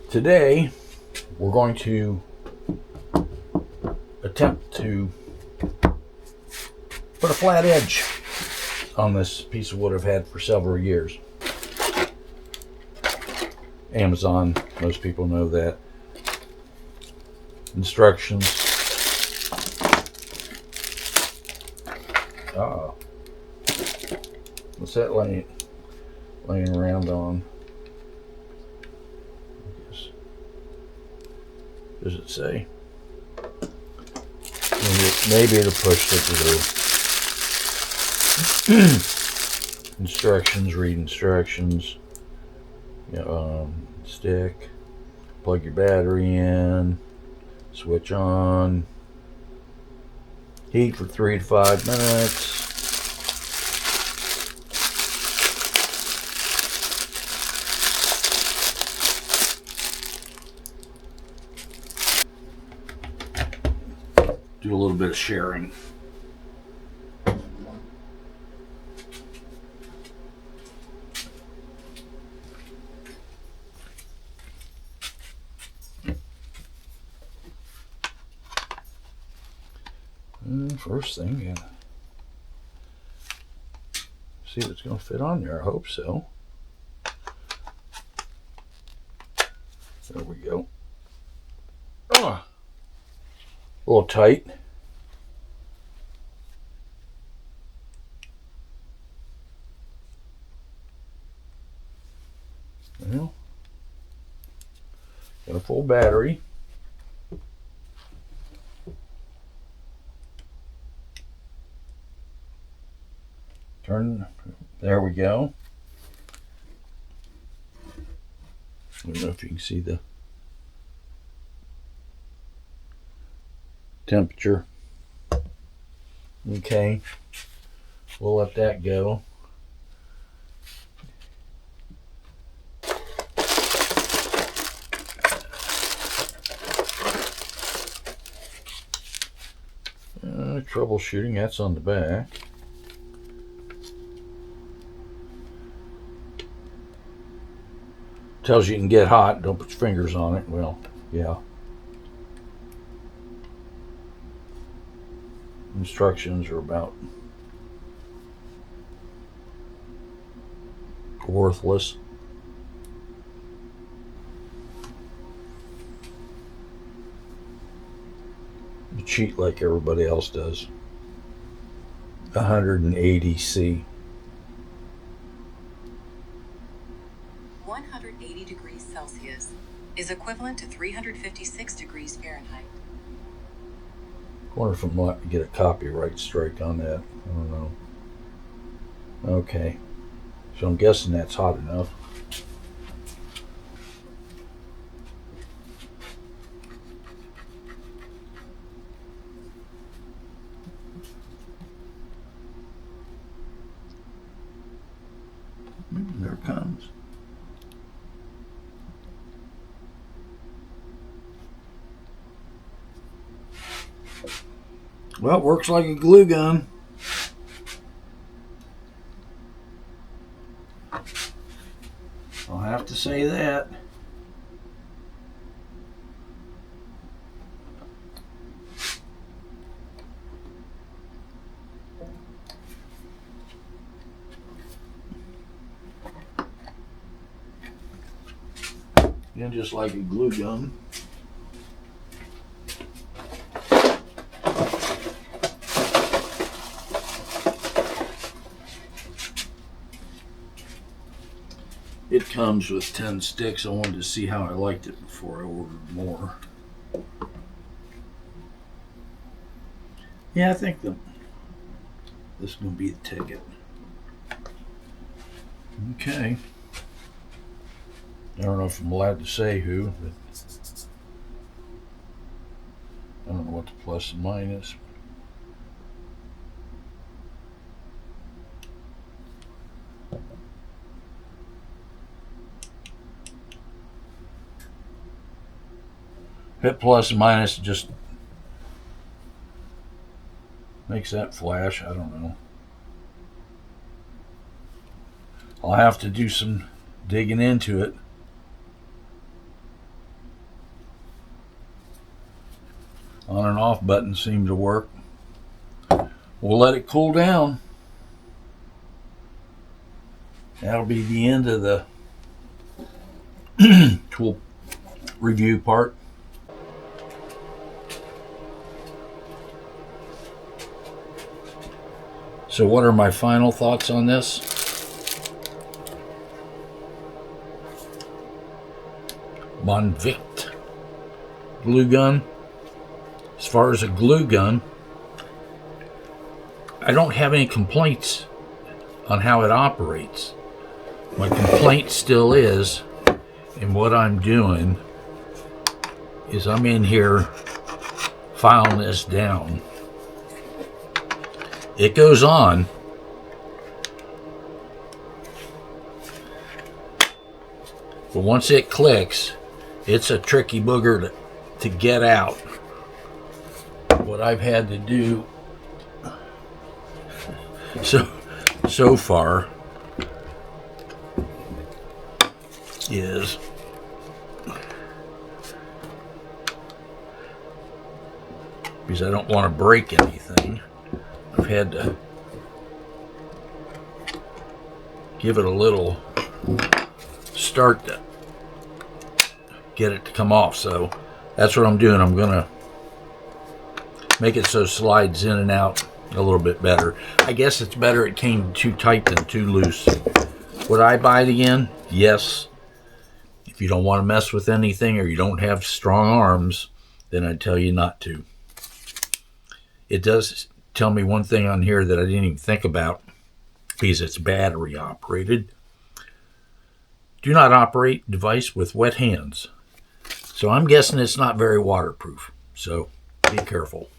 Today we're going to attempt to put a flat edge on this piece of wood I've had for several years. Amazon, most people know that. Instructions. What's that laying around on? Does it say? Maybe it'll push the glue. Instructions, read instructions. Stick. Plug your battery in. Switch on. Heat for 3 to 5 minutes. Do a little bit of sharing. First thing, yeah. See if it's going to fit on there. I hope so. There we go. Oh, a little tight. Well, got a full battery. There we go. I don't know if you can see the temperature. Okay, we'll let that go. Troubleshooting, that's on the back. Tells you can get hot, don't put your fingers on it. Well, yeah. Instructions are about worthless. You cheat like everybody else does. 180 C. 180 degrees Celsius is equivalent to 356 degrees Fahrenheit. I wonder if I might get a copyright strike on that. I don't know. Okay. So I'm guessing that's hot enough. There it comes. Well, it works like a glue gun. I'll have to say that. Yeah, just like a glue gun. It comes with 10 sticks. I wanted to see how I liked it before I ordered more. Yeah, I think this is going to be the ticket. Okay. I don't know if I'm allowed to say who, but I don't know what the plus and minus. Hit plus and minus just makes that flash. I don't know. I'll have to do some digging into it. On and off button seemed to work. We'll let it cool down. That'll be the end of the tool review part. So what are my final thoughts on this? Bonvict glue gun. As far as a glue gun, I don't have any complaints on how it operates. My complaint still is, and what I'm doing is I'm in here filing this down. It goes on, but once it clicks, it's a tricky booger to get out. What I've had to do so far is because I don't want to break anything, I've had to give it a little start to get it to come off. So that's what I'm doing. I'm gonna make it so it slides in and out a little bit better. I guess it's better it came too tight than too loose. Would I buy it again? Yes. If you don't want to mess with anything or you don't have strong arms, then I'd tell you not to. It does tell me one thing on here that I didn't even think about, because it's battery operated. Do not operate device with wet hands. So I'm guessing it's not very waterproof. So be careful.